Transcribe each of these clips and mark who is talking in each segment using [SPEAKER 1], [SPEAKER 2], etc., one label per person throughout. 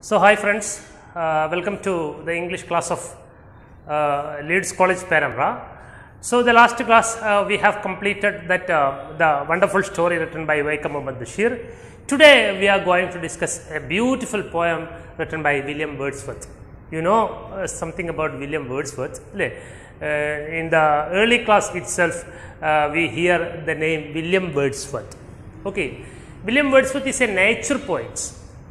[SPEAKER 1] So, hi friends, welcome to the English class of Leeds College Peramra. So, the last class we have completed that the wonderful story written by Vaikam Muhammad Bashir. Today we are going to discuss a beautiful poem written by William Wordsworth. You know something about William Wordsworth. In the early class itself we hear the name William Wordsworth. Okay, William Wordsworth is a nature poet.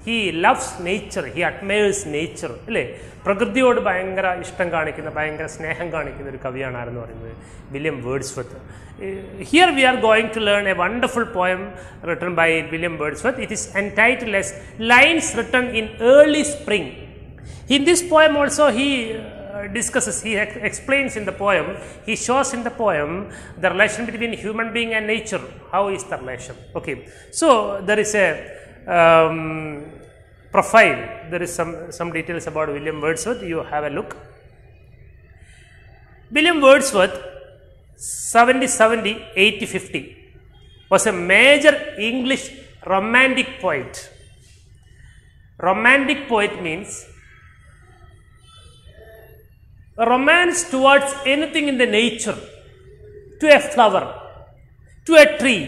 [SPEAKER 1] He loves nature, he admires nature. പ്രകൃതിയോട് ഭയങ്കര ഇഷ്ടം കാണിക്കുന്ന ഭയങ്കര സ്നേഹം കാണിക്കുന്ന ഒരു കവിയാണ് ആരെന്ന് പറയുന്നത് William Wordsworth. Here we are going to learn a wonderful poem written by William Wordsworth. It is entitled as Lines Written in Early Spring. In this poem also he discusses, he explains in the poem, he shows in the poem the relation between human being and nature. How is the relation? Okay, so there is a profile, there is some details about William Wordsworth. You have a look. William Wordsworth 1770 1850 was a major English romantic poet. Romantic poet means a romance towards anything in the nature, to a flower, to a tree,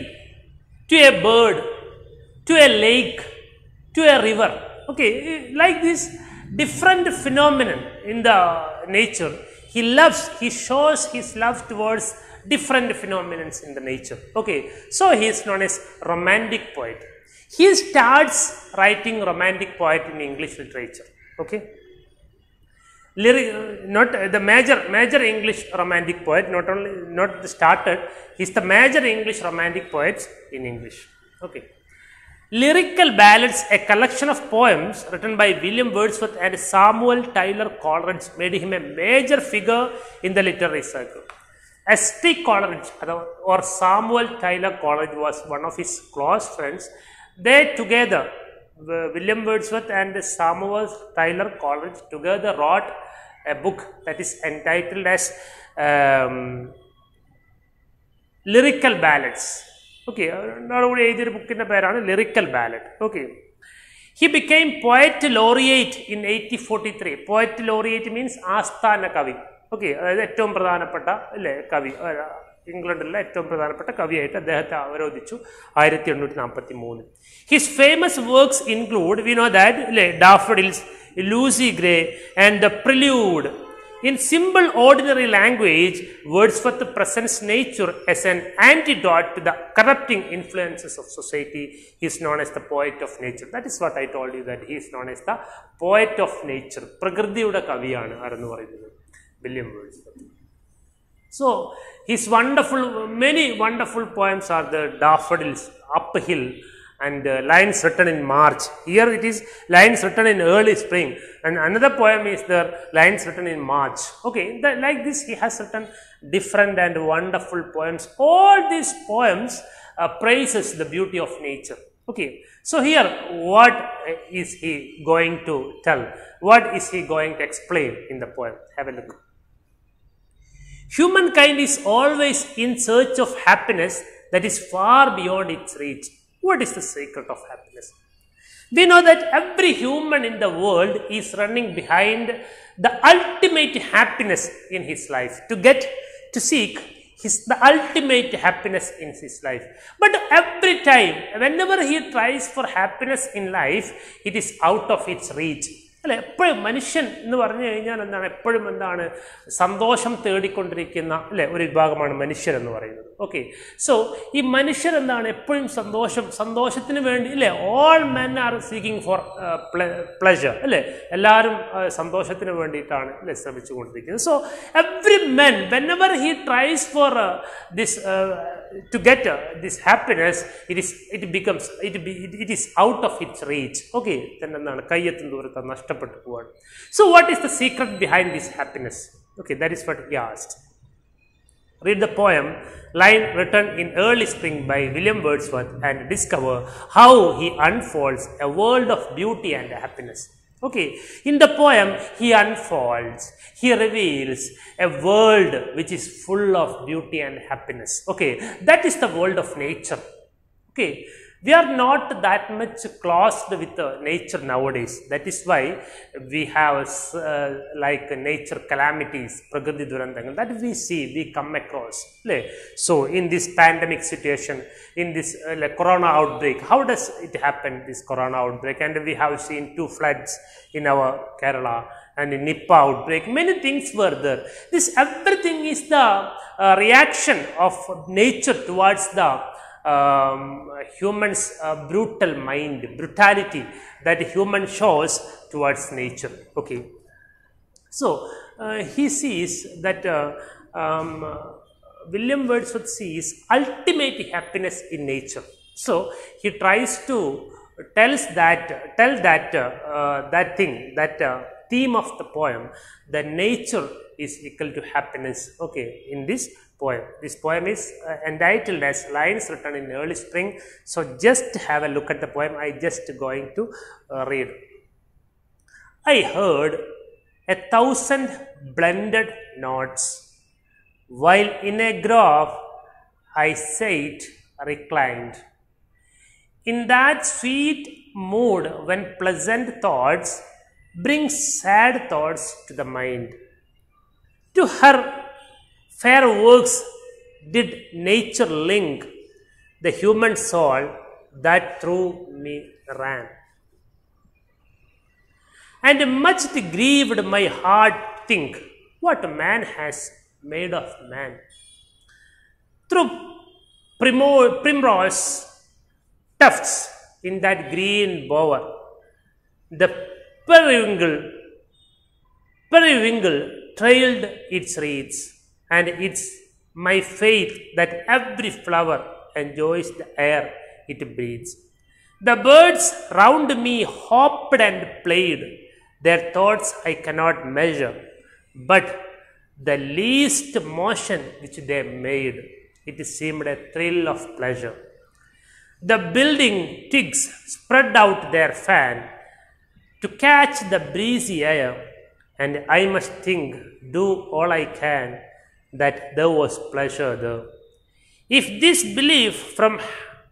[SPEAKER 1] to a bird, to a lake, to a river. Okay, like this different phenomenon in the nature, he loves, he shows his love towards different phenomena in the nature. Okay, so he is known as romantic poet. He starts writing romantic poet in English literature. Okay, not the major English romantic poet, not started, he is the major English romantic poet in English. Okay, Lyrical Ballads, a collection of poems written by William Wordsworth and Samuel Taylor Coleridge, made him a major figure in the literary circle. S.T. Coleridge or Samuel Taylor Coleridge was one of his close friends. They together, William Wordsworth and Samuel Taylor Coleridge together wrote a book that is entitled as Lyrical Ballads. Okay, book in the Lyrical Ballad. Okay, he became poet laureate in 1843. Poet laureate means Asthana Kavi. Okay, ഏറ്റവും പ്രധാനപ്പെട്ട അല്ലേ കവി ഇംഗ്ലണ്ടിലെ ഏറ്റവും പ്രധാനപ്പെട്ട കവിയായിട്ട് അദ്ദേഹത്തെ അവരോധിച്ചു 1843. His famous works include, we know that, Daffodils, Lucy Gray and the Prelude. In simple ordinary language, Wordsworth presents nature as an antidote to the corrupting influences of society. He is known as the poet of nature. That is what I told you, that he is known as the poet of nature. Prakrtiyude kaviyanu arennu parayunnathu William Wordsworth. So, his many wonderful poems are the Daffodils, Uphill, and Lines Written in March. Here it is Lines Written in Early Spring, and another poem is the Lines Written in March. Okay, like this he has written different and wonderful poems. All these poems praises the beauty of nature. Okay, so here what is he going to tell? What is he going to explain in the poem? Have a look. Humankind is always in search of happiness that is far beyond its reach. What is the secret of happiness? We know that every human in the world is running behind the ultimate happiness in his life, to seek the ultimate happiness in his life. But every time, whenever he tries for happiness in life, it is out of its reach. എപ്പോഴും മനുഷ്യൻ എന്ന് പറഞ്ഞു കഴിഞ്ഞാൽ എന്താണ്, എപ്പോഴും എന്താണ് സന്തോഷം തേടിക്കൊണ്ടിരിക്കുന്ന ഒരു വിഭാഗമാണ് മനുഷ്യരെന്ന് പറയുന്നത്. ഓക്കെ, സോ ഈ മനുഷ്യരെന്താണ് എപ്പോഴും സന്തോഷത്തിന് വേണ്ടി all men are seeking for pleasure എല്ലാവരും സന്തോഷത്തിന് വേണ്ടിയിട്ടാണ് ശ്രമിച്ചുകൊണ്ടിരിക്കുന്നത്. So every men whenever he tries for this to get this happiness, it is out of its reach. Okay, then എന്താണ് കയ്യെത്തും ദൂരത്ത് നഷ്ടപ്പെട്ടു പോവാണ്. So what is the secret behind this happiness? Okay, that is what he asked. Read the poem Line Written in Early Spring by William Wordsworth and discover how he unfolds a world of beauty and happiness. Okay, in the poem he unfolds, he reveals a world which is full of beauty and happiness. Okay, that is the world of nature. Okay, We are not that much closed with nature nowadays. That is why we have like nature calamities, prakriti durantangal that we see, we come across. So in this pandemic situation, in this like corona outbreak, how does it happen, this corona outbreak? And we have seen 2 floods in our Kerala, and in Nipah outbreak, many things were there. This everything is the reaction of nature towards the human's brutal mind, brutality that human shows towards nature. Okay, so he sees that William Wordsworth sees ultimate happiness in nature. So he tries to tell that thing, that theme of the poem, that nature is equal to happiness. Okay, in this poem is entitled as Lines Written in Early Spring. So just have a look at the poem. I just going to read. I heard 1,000 blended notes, while in a grove I sate reclined. In that sweet mood when pleasant thoughts bring sad thoughts to the mind. To her fair works did nature link the human soul that through me ran. And much grieved my heart think, what man has made of man. Through primrose tufts in that green bower, the periwinkle trailed its wreaths, and it's my faith that every flower enjoys the air it breathes. The birds round me hopped and played, their thoughts I cannot measure, but the least motion which they made, it seemed a thrill of pleasure. The building twigs spread out their fan to catch the breezy air, and I must think, do all I can, that there was pleasure there. If this belief from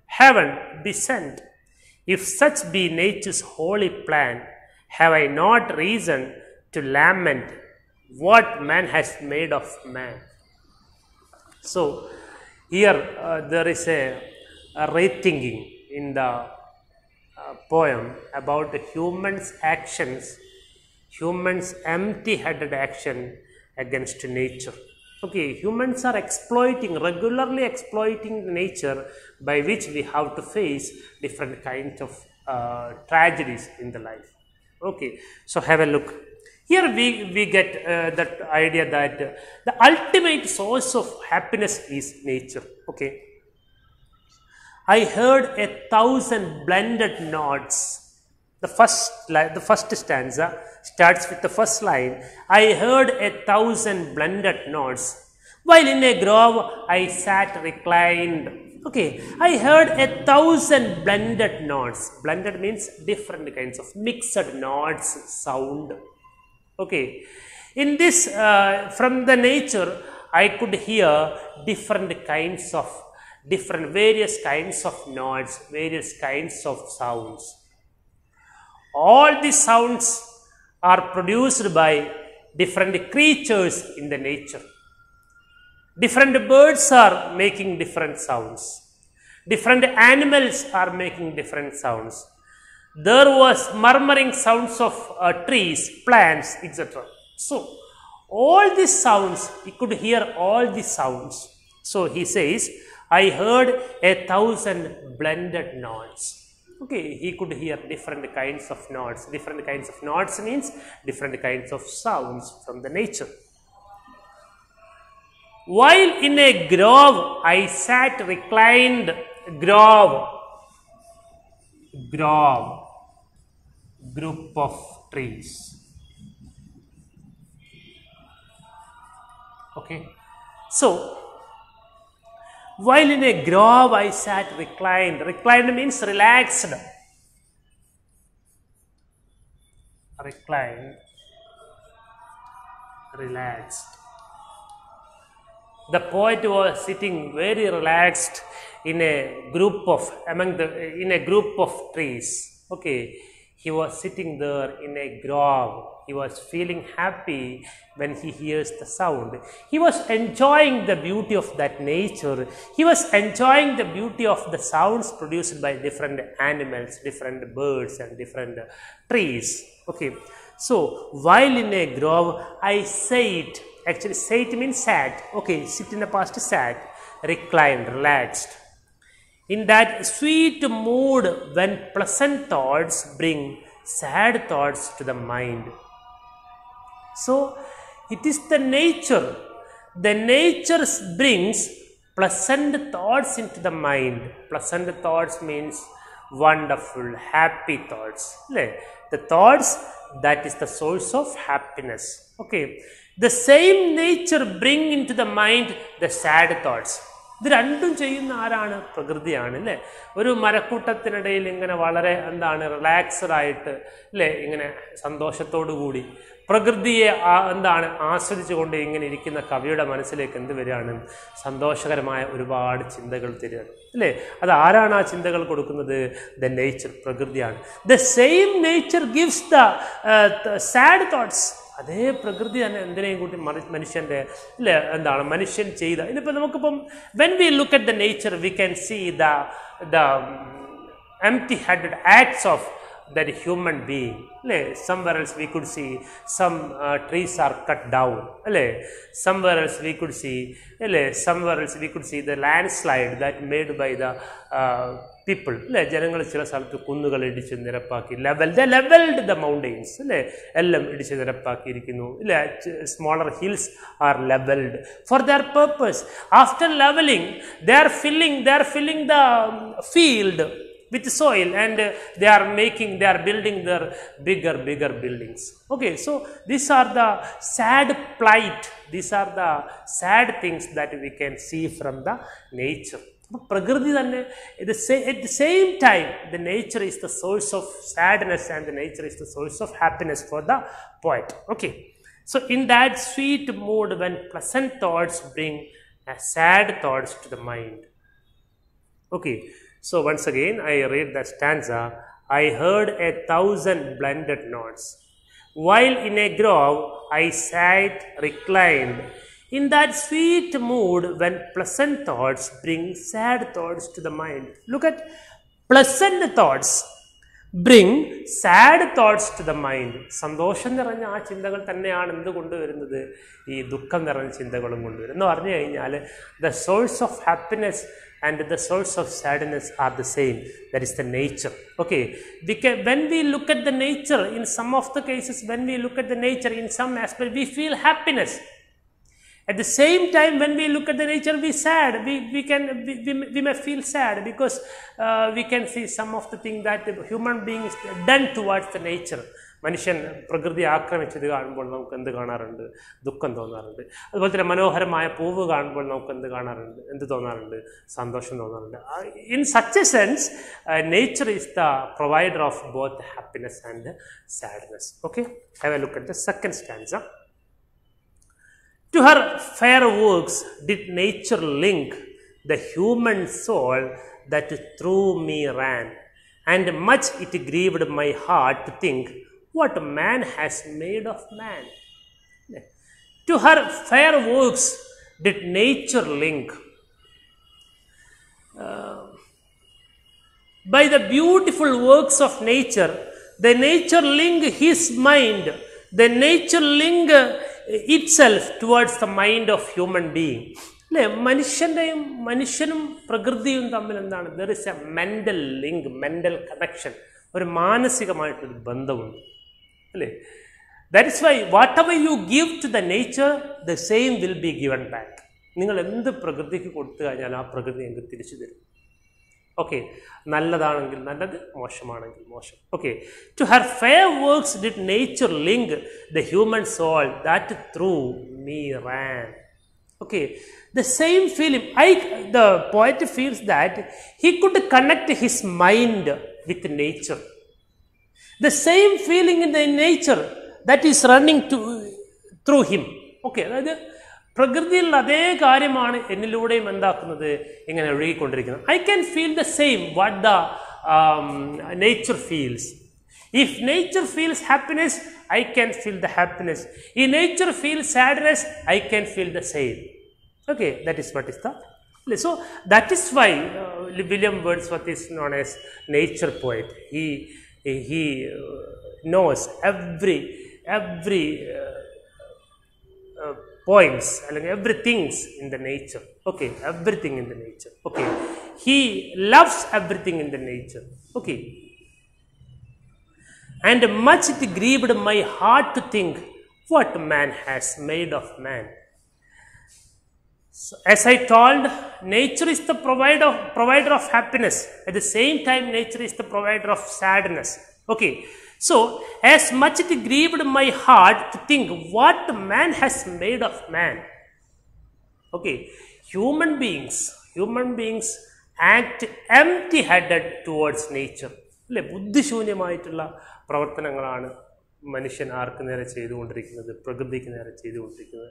[SPEAKER 1] heaven be sent, if such be nature's holy plan, have I not reason to lament what man has made of man? So here there is a rethinking in the poem about the human's actions, human's empty-headed action against nature. Okay, humans are regularly exploiting nature, by which we have to face different kinds of tragedies in the life. Okay, so have a look. Here we get that idea that the ultimate source of happiness is nature. Okay, I heard 1,000 blended notes. The first stanza starts with the first line. I heard 1,000 blended notes, while in a grove I sat reclined. Okay, I heard 1,000 blended notes. Blended means different kinds of mixed notes sound. Okay, in this from the nature I could hear various kinds of notes, various kinds of sounds. All these sounds are produced by different creatures in the nature. Different birds are making different sounds. Different animals are making different sounds. There was murmuring sounds of trees, plants, etc. So all these sounds, he could hear all these sounds. So he says, I heard 1,000 blended notes. Okay, he could hear different kinds of notes. Different kinds of notes means different kinds of sounds from the nature. While in a grove I sat reclined. Grove, group of trees. Okay, so while in a grove I sat reclined. Reclined means relaxed. Reclined, relaxed. The poet was sitting very relaxed in a group of trees. Okay, he was sitting there in a grove. He was feeling happy when he hears the sound. He was enjoying the beauty of that nature. He was enjoying the beauty of the sounds produced by different animals, different birds and different trees. Okay, so while in a grove, I sat. Actually, sat means sat. Okay, sit in the past sat, reclined, relaxed. In that sweet mood when pleasant thoughts bring sad thoughts to the mind. So, it is the nature. The nature brings pleasant thoughts into the mind. Pleasant thoughts means wonderful, happy thoughts. The thoughts, that is the source of happiness. Okay. The same nature bring into the mind the sad thoughts. ഇത് രണ്ടും ചെയ്യുന്ന ആരാണ്? പ്രകൃതിയാണ് അല്ലേ. ഒരു മരക്കൂട്ടത്തിനിടയിൽ ഇങ്ങനെ വളരെ relaxed ആയിട്ട് അല്ലേ, ഇങ്ങനെ സന്തോഷത്തോടു കൂടി പ്രകൃതിയെ ആസ്വദിച്ചുകൊണ്ട് ഇങ്ങനെ ഇരിക്കുന്ന കവിയുടെ മനസ്സിലേക്ക് എന്ത് വരികയാണ്? സന്തോഷകരമായ ഒരുപാട് ചിന്തകൾ തരികയാണ് അല്ലേ. അത് ആരാണ് ആ ചിന്തകൾ കൊടുക്കുന്നത്? ദ നേച്ചർ, പ്രകൃതിയാണ്. The same nature gives the sad thoughts. അതേ പ്രകൃതി തന്നെ എന്തിനേയും കൂട്ടി മനുഷ്യൻ്റെ മനുഷ്യൻ ചെയ്ത ഇതിപ്പോൾ നമുക്കിപ്പം when we look at the nature we can see the empty headed acts of that human being. Somewhere else we could see some trees are cut down. Somewhere else we could see the landslide that made by the people. ജനങ്ങൾ ചില സ്ഥലത്ത് കുന്നുകൾ ഇടിച്ച് നിരപ്പാക്കി they leveled the mountains. എല്ലാം ഇടിച്ച് നിരപ്പാക്കിയിരിക്കുന്നു. Smaller hills are leveled for their purpose. After leveling, they are filling the field with soil, and they are building their bigger buildings. Okay, so these are the sad plight. These are the sad things that we can see from the nature. Prakriti തന്നെ at the same time the nature is the source of sadness and the nature is the source of happiness for the poet. Okay, so in that sweet mood when pleasant thoughts bring sad thoughts to the mind. Okay, so once again I read that stanza. I heard 1,000 blended notes. While in a grove I sat reclined. In that sweet mood when pleasant thoughts bring sad thoughts to the mind. Look at pleasant thoughts bring sad thoughts to the mind. സന്തോഷം നിറഞ്ഞ ആ ചിന്തകൾ തന്നെയാണ് എന്ത് കൊണ്ടുവരുന്നത്? ഈ ദുഃഖം നിറഞ്ഞ ചിന്തകളും കൊണ്ടുവരും എന്ന് പറഞ്ഞു കഴിഞ്ഞാൽ the source of happiness and the source of sadness are the same. That is the nature. Okay, when we look at the nature, in some of the cases when we look at the nature, in some aspect we feel happiness. At the same time, when we look at the nature, we sad. We may feel sad because we can see some of the things that the human beings done towards the nature. മനുഷ്യൻ പ്രകൃതി ആക്രമിച്ചത് കാണുമ്പോൾ നമുക്ക് എന്ത് കാണാറുണ്ട്? ദുഃഖം തോന്നാറുണ്ട്. അതുപോലെ തന്നെ മനോഹരമായ പൂവ് കാണുമ്പോൾ നമുക്ക് എന്ത് തോന്നാറുണ്ട്? സന്തോഷം തോന്നാറുണ്ട്. In such a sense, nature is the provider of both happiness and sadness. Okay, have a look at the second stanza. To her fair works did nature link the human soul that through me ran, and much it grieved my heart to think what man has made of man. To her fair works did nature link. By the beautiful works of nature, the nature link his mind, the nature link itself towards the mind of human being. മനുഷ്യനും പ്രകൃതിയും തമ്മിൽ എന്താണ്? There is a mental link, mental connection. ഒരു മാനസികമായിട്ടൊരു ബന്ധമുണ്ട് അല്ലേ. That is why whatever you give to the nature, the same will be given back. നിങ്ങൾ എന്ത് പ്രകൃതിക്ക് കൊടുത്തു കഴിഞ്ഞാൽ ആ പ്രകൃതി നിങ്ങൾക്ക് തിരിച്ചു തരും. ഓക്കെ, നല്ലതാണെങ്കിൽ നല്ലത്, മോശമാണെങ്കിൽ മോശം. Okay, to her fair works did nature link the human soul that through me ran. Okay, the same feeling, the poet feels that he could connect his mind with nature. The same feeling in the nature that is running through him. Okay, പ്രകൃതിയിലുള്ള അതേ കാര്യമാണ് എന്നിലൂടെയും എന്താക്കുന്നത് ഇങ്ങനെ ഒഴുകിക്കൊണ്ടിരിക്കുന്നത്. I can feel the same what the nature feels. If nature feels happiness, I can feel the happiness. If nature feels sadness, I can feel the same. Okay, that is what is the. So that is why William Wordsworth is known as nature poet. He knows every points, everything in the nature. Okay, everything in the nature. Okay, he loves everything in the nature. Okay. And much it grieved my heart to think what man has made of man. So, as I told, nature is the provider of happiness. At the same time, nature is the provider of sadness. Okay. So, as much it grieved my heart to think what man has made of man. Okay. Human beings act empty-headed towards nature. അല്ലെ, ബുദ്ധിശൂന്യമായിട്ടുള്ള പ്രവർത്തനങ്ങളാണ് മനുഷ്യൻ ആർക്ക് നേരെ ചെയ്തുകൊണ്ടിരിക്കുന്നത്, പ്രകൃതിക്ക് നേരെ ചെയ്തുകൊണ്ടിരിക്കുന്നത്.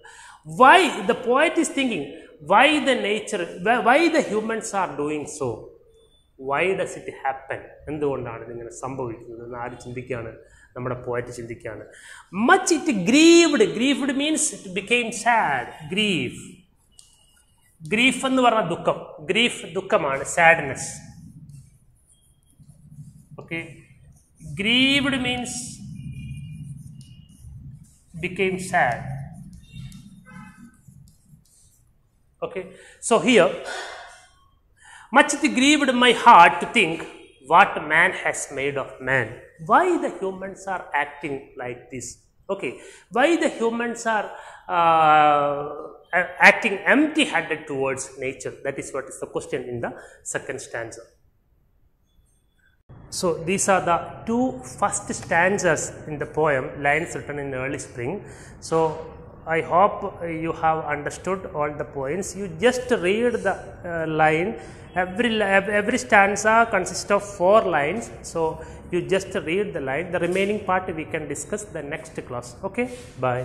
[SPEAKER 1] Why the poet is thinking why the humans are doing so, why does it happen, എന്തുകൊണ്ടാണ് ഇതിങ്ങനെ സംഭവിക്കുന്നത് എന്ന് ആര് ചിന്തിക്കുകയാണ്? നമ്മുടെ പോയറ്റ് ചിന്തിക്കുകയാണ്. Much it grieved means it became sad. Grief എന്ന് പറഞ്ഞാൽ ദുഃഖം, ദുഃഖമാണ്, sadness. Okay, grieved means became sad. Okay, so here, much it grieved my heart to think what man has made of man. Why the humans are acting like this? Okay, why the humans are acting empty-handed towards nature? That is what is the question in the second stanza. So these are the two first stanzas in the poem, lines written in early spring. So I hope you have understood all the points. You just read the line. Every stanza consists of 4 lines. So you just read the line. The remaining part we can discuss the next class. Okay, bye.